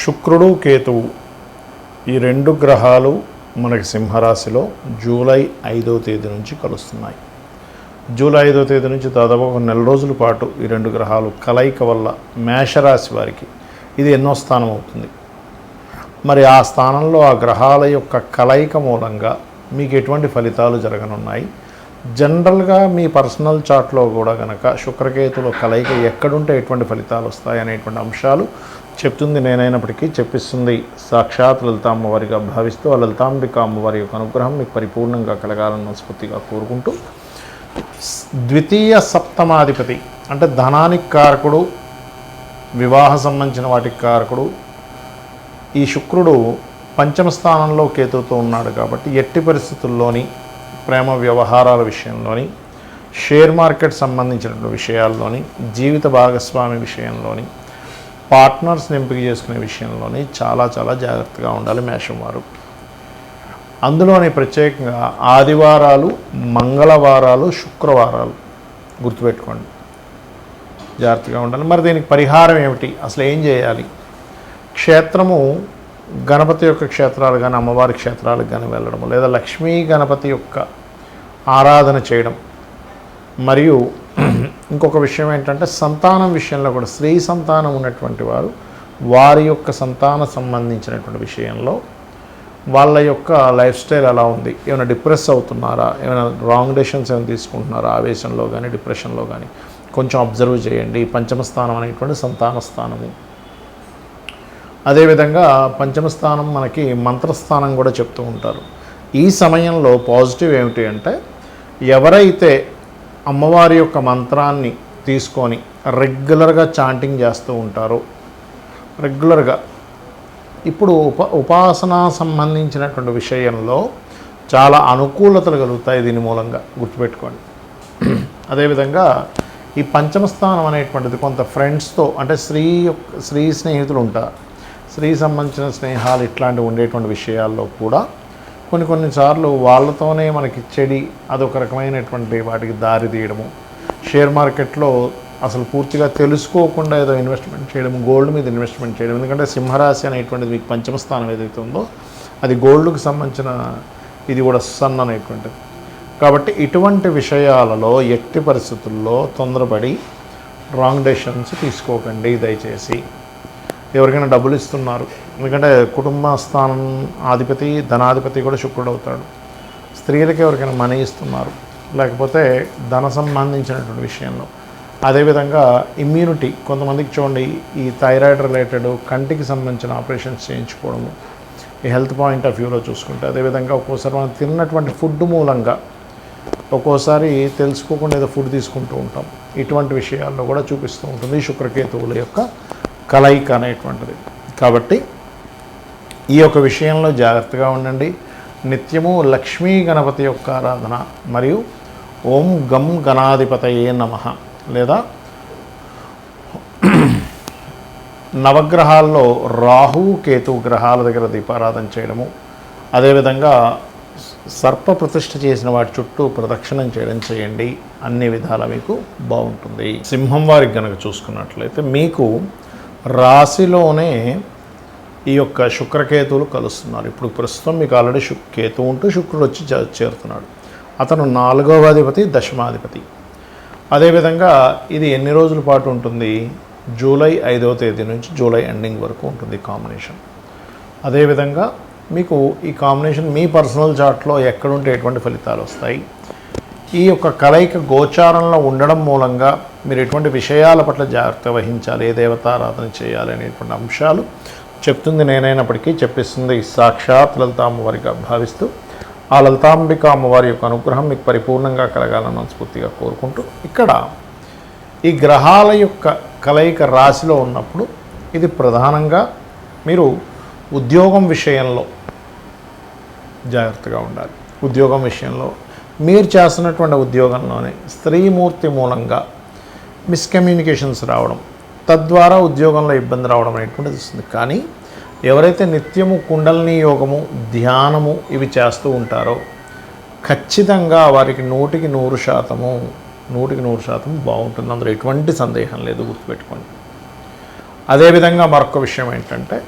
శుక్రుడు కేతువు ఈ రెండు గ్రహాలు మనకి సింహరాశిలో జూలై 5వ తేదీ నుంచి కలుస్తున్నాయి. జూలై 5వ తేదీ నుంచి దాదాపు ఒక నెల రోజుల పాటు ఈ రెండు గ్రహాలు కలయిక వల్ల మేషరాశి వారికి ఇది ఎన్నో స్థానం అవుతుంది. మరి ఆ స్థానంలో ఆ గ్రహాల యొక్క కలయిక మూలంగా మీకు ఎటువంటి ఫలితాలు జరగనున్నాయి, జనరల్గా మీ పర్సనల్ చార్ట్లో కూడా కనుక శుక్రకేతుల కలయిక ఎక్కడుంటే ఎటువంటి ఫలితాలు వస్తాయి అనేటువంటి అంశాలు చెప్తుంది నేనైనప్పటికీ చెప్పిస్తుంది సాక్షాత్ లలిత అమ్మవారిగా భావిస్తూ ఆ లలితాంబిక అమ్మవారి యొక్క అనుగ్రహం మీకు పరిపూర్ణంగా కలగాలని మనస్ఫూర్తిగా కోరుకుంటూ, ద్వితీయ సప్తమాధిపతి అంటే ధనానికి కారకుడు, వివాహ సంబంధించిన వాటికి కారకుడు ఈ శుక్రుడు పంచమ స్థానంలో కేతువుతో ఉన్నాడు. కాబట్టి ఎట్టి పరిస్థితుల్లోని ప్రేమ వ్యవహారాల విషయంలోని, షేర్ మార్కెట్ సంబంధించినటువంటి విషయాల్లోని, జీవిత భాగస్వామి విషయంలోని, పార్ట్నర్స్ని ఎంపిక చేసుకునే విషయంలోని చాలా జాగ్రత్తగా ఉండాలి మేషం వారు. అందులోని ప్రత్యేకంగా ఆదివారాలు, మంగళవారాలు, శుక్రవారాలు గుర్తుపెట్టుకోండి, జాగ్రత్తగా ఉండాలి. మరి దీనికి పరిహారం ఏమిటి, అసలు ఏం చేయాలి? క్షేత్రము గణపతి యొక్క క్షేత్రాలు కానీ అమ్మవారి క్షేత్రాలకు కానీ వెళ్ళడము, లేదా లక్ష్మీ గణపతి యొక్క ఆరాధన చేయడం. మరియు ఇంకొక విషయం ఏంటంటే సంతానం విషయంలో కూడా స్త్రీ సంతానం ఉన్నటువంటి వారు వారి యొక్క సంతాన సంబంధించినటువంటి విషయంలో వాళ్ళ యొక్క లైఫ్ స్టైల్ ఎలా ఉంది, ఏమైనా డిప్రెస్ అవుతున్నారా, ఏమైనా రాంగ్ డెసిషన్స్ ఏమైనా తీసుకుంటున్నారా, ఆవేశంలో కానీ డిప్రెషన్లో కానీ కొంచెం అబ్జర్వ్ చేయండి. పంచమ స్థానం అనేటువంటి సంతాన స్థానము. అదేవిధంగా పంచమ స్థానం మనకి మంత్రస్థానం కూడా చెప్తూ ఉంటారు. ఈ సమయంలో పాజిటివ్ ఏమిటి అంటే ఎవరైతే అమ్మవారి యొక్క మంత్రాన్ని తీసుకొని రెగ్యులర్గా చాంటింగ్ చేస్తూ ఉంటారో, రెగ్యులర్గా ఇప్పుడు ఉపాసన సంబంధించినటువంటి విషయంలో చాలా అనుకూలతలు కలుగుతాయి దీని మూలంగా, గుర్తుపెట్టుకోండి. అదేవిధంగా ఈ పంచమ స్థానం అనేటువంటిది కొంత ఫ్రెండ్స్తో అంటే స్త్రీ స్నేహితులు ఉంటారు, స్త్రీ సంబంధించిన స్నేహాలు ఇట్లాంటివి ఉండేటువంటి విషయాల్లో కూడా కొన్నిసార్లు వాళ్ళతోనే మనకి చెడి అదొక రకమైనటువంటి వాటికి దారి తీయడము, షేర్ మార్కెట్లో అసలు పూర్తిగా తెలుసుకోకుండా ఏదో ఇన్వెస్ట్మెంట్ చేయడం, గోల్డ్ మీద ఇన్వెస్ట్మెంట్ చేయడం. ఎందుకంటే సింహరాశి అనేటువంటిది మీకు పంచమ స్థానం ఏదైతే ఉందో అది గోల్డ్కి సంబంధించిన ఇది కూడా సన్ అనేటువంటిది. కాబట్టి ఇటువంటి విషయాలలో ఎట్టి పరిస్థితుల్లో తొందరపడి రాంగ్ డెసిషన్స్ తీసుకోకండి దయచేసి. ఎవరికైనా డబ్బులు ఇస్తున్నారు, ఎందుకంటే కుటుంబ స్థానం అధిపతి ధనాధిపతి కూడా శుక్రుడు అవుతాడు. స్త్రీలకి ఎవరికైనా మనీ ఇస్తున్నారు, లేకపోతే ధన సంబంధించినటువంటి విషయంలో. అదేవిధంగా ఇమ్యూనిటీ, కొంతమందికి చూడండి ఈ థైరాయిడ్ రిలేటెడ్ కంటికి సంబంధించిన ఆపరేషన్స్ చేయించుకోవడము, ఈ హెల్త్ పాయింట్ ఆఫ్ వ్యూలో చూసుకుంటే. అదేవిధంగా ఒక్కోసారి మనం తిన్నటువంటి ఫుడ్ మూలంగా ఒక్కోసారి తెలుసుకోకుండా ఏదో ఫుడ్ తీసుకుంటూ ఉంటాం. ఇటువంటి విషయాల్లో కూడా చూపిస్తూ ఉంటుంది శుక్రకేతువుల యొక్క కలయిక అనేటువంటిది. కాబట్టి ఈ యొక్క విషయంలో జాగ్రత్తగా ఉండండి. నిత్యము లక్ష్మీ గణపతి యొక్క ఆరాధన మరియు ఓం గం గణాధిపతయే నమః లేదా నవగ్రహాల్లో రాహు కేతు గ్రహాల దగ్గర దీపారాధన చేయడము, అదేవిధంగా సర్ప ప్రతిష్ఠ చేసిన వాటి చుట్టూ ప్రదక్షిణం చేయడం చేయండి. అన్ని విధాలా మీకు బాగుంటుంది. సింహం వారికి కనుక చూసుకున్నట్లయితే మీకు రాశిలోనే ఈ యొక్క శుక్రకేతువులు కలుస్తున్నారు. ఇప్పుడు ప్రస్తుతం మీకు ఆల్రెడీ కేతు ఉంటూ శుక్రుడు వచ్చి చేరుతున్నాడు. అతను 4వ అధిపతి, దశమాధిపతి. అదేవిధంగా ఇది ఎన్ని రోజుల పాటు ఉంటుంది? జూలై 5వ తేదీ నుంచి జూలై ఎండింగ్ వరకు ఉంటుంది కాంబినేషన్. అదేవిధంగా మీకు ఈ కాంబినేషన్ మీ పర్సనల్ చార్ట్లో ఎక్కడుంటే ఎటువంటి ఫలితాలు వస్తాయి, ఈ యొక్క కలయిక గోచారంలో ఉండడం మూలంగా మీరు ఎటువంటి విషయాల పట్ల జాగ్రత్త వహించాలి, ఏ దేవతారాధన చేయాలి అనేటువంటి అంశాలు చెప్తుంది నేనైనప్పటికీ చెప్పిస్తుంది సాక్షాత్ లలిత అమ్మవారిగా భావిస్తూ ఆ లలితాంబిక అమ్మవారి యొక్క అనుగ్రహం మీకు పరిపూర్ణంగా కలగాలని మనస్ఫూర్తిగా కోరుకుంటూ, ఇక్కడ ఈ గ్రహాల యొక్క కలయిక రాశిలో ఉన్నప్పుడు ఇది ప్రధానంగా మీరు ఉద్యోగం విషయంలో జాగ్రత్తగా ఉండాలి. ఉద్యోగం విషయంలో మీరు చేస్తున్నటువంటి ఉద్యోగంలోనే స్త్రీమూర్తి మూలంగా మిస్కమ్యూనికేషన్స్ రావడం, తద్వారా ఉద్యోగంలో ఇబ్బంది రావడం అనేటువంటిది వస్తుంది. కానీ ఎవరైతే నిత్యము కుండలిని యోగము, ధ్యానము ఇవి చేస్తూ ఉంటారో ఖచ్చితంగా వారికి 100% బాగుంటుంది. అందులో ఎటువంటి సందేహం లేదు, గుర్తుపెట్టుకోండి. అదేవిధంగా మరొక విషయం ఏంటంటే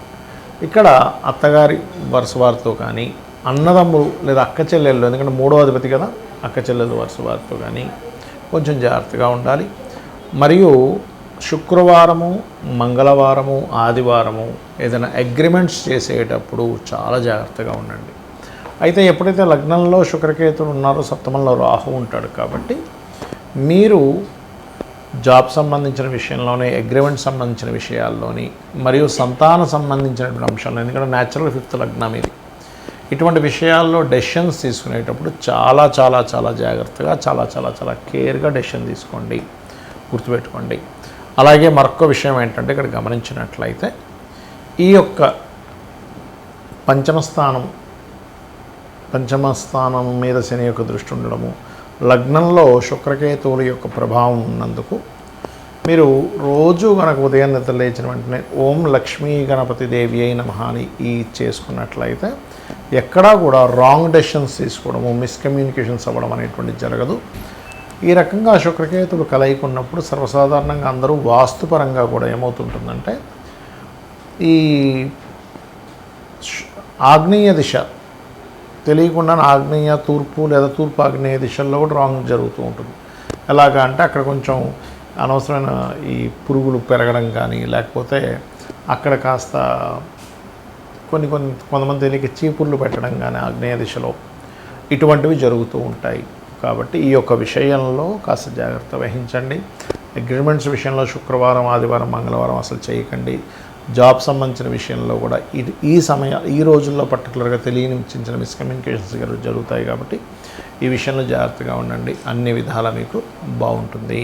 ఇక్కడ అత్తగారి వరుస వారితో కానీ, అన్నదమ్ములు లేదా అక్క చెల్లెళ్ళు, ఎందుకంటే 3వ అధిపతి కదా, అక్క చెల్లెలు వరుస వారితో కానీ కొంచెం జాగ్రత్తగా ఉండాలి. మరియు శుక్రవారము, మంగళవారము, ఆదివారము ఏదైనా అగ్రిమెంట్స్ చేసేటప్పుడు చాలా జాగ్రత్తగా ఉండండి. అయితే ఎప్పుడైతే లగ్నంలో శుక్రకేతులు ఉన్నారో సప్తమంలో రాహు ఉంటాడు కాబట్టి మీరు జాబ్ సంబంధించిన విషయంలోనే, అగ్రిమెంట్ సంబంధించిన విషయాల్లోని, మరియు సంతాన సంబంధించినటువంటి అంశాలు, ఎందుకంటే న్యాచురల్ 5th లగ్నం ఇది, ఇటువంటి విషయాల్లో డెసిషన్స్ తీసుకునేటప్పుడు చాలా చాలా చాలా జాగ్రత్తగా, చాలా చాలా చాలా కేర్గా డెసిషన్ తీసుకోండి, గుర్తుపెట్టుకోండి. అలాగే మరొక విషయం ఏంటంటే ఇక్కడ గమనించినట్లయితే ఈ యొక్క పంచమ స్థానం మీద శని యొక్క దృష్టి ఉండడము, లగ్నంలో శుక్రకేతువుల యొక్క ప్రభావం ఉన్నందుకు మీరు రోజు కనుక ఉదయం నిద్ర లేచిన వెంటనే ఓం లక్ష్మీ గణపతి దేవి అయి నమః అని ఈ చేసుకున్నట్లయితే ఎక్కడా కూడా రాంగ్ డెసిషన్స్ తీసుకోవడము, మిస్కమ్యూనికేషన్స్ అవ్వడం అనేటువంటి జరగదు. ఈ రకంగా శుక్రకేతులు కలయిక ఉన్నప్పుడు సర్వసాధారణంగా అందరూ వాస్తుపరంగా కూడా ఏమవుతుంటుందంటే ఈ ఆగ్నేయ దిశ తెలియకుండా ఆగ్నేయ, తూర్పు లేదా తూర్పు ఆగ్నేయ దిశల్లో కూడా రాంగ్ జరుగుతూ ఉంటుంది. ఎలాగా అంటే అక్కడ కొంచెం అనవసరమైన ఈ పురుగులు పెరగడం కానీ, లేకపోతే అక్కడ కాస్త కొంతమంది తెలియక చీపుర్లు పెట్టడం కానీ ఆగ్నేయ దిశలో ఇటువంటివి జరుగుతూ ఉంటాయి. కాబట్టి ఈ యొక్క విషయంలో కాస్త జాగ్రత్త వహించండి. అగ్రిమెంట్స్ విషయంలో శుక్రవారం, ఆదివారం, మంగళవారం అసలు చేయకండి. జాబ్ సంబంధించిన విషయంలో కూడా ఈ రోజుల్లో పర్టికులర్గా తెలియని చిన్న మిస్కమ్యూనికేషన్స్ జరుగుతాయి. కాబట్టి ఈ విషయంలో జాగ్రత్తగా ఉండండి. అన్ని విధాలా మీకు బాగుంటుంది.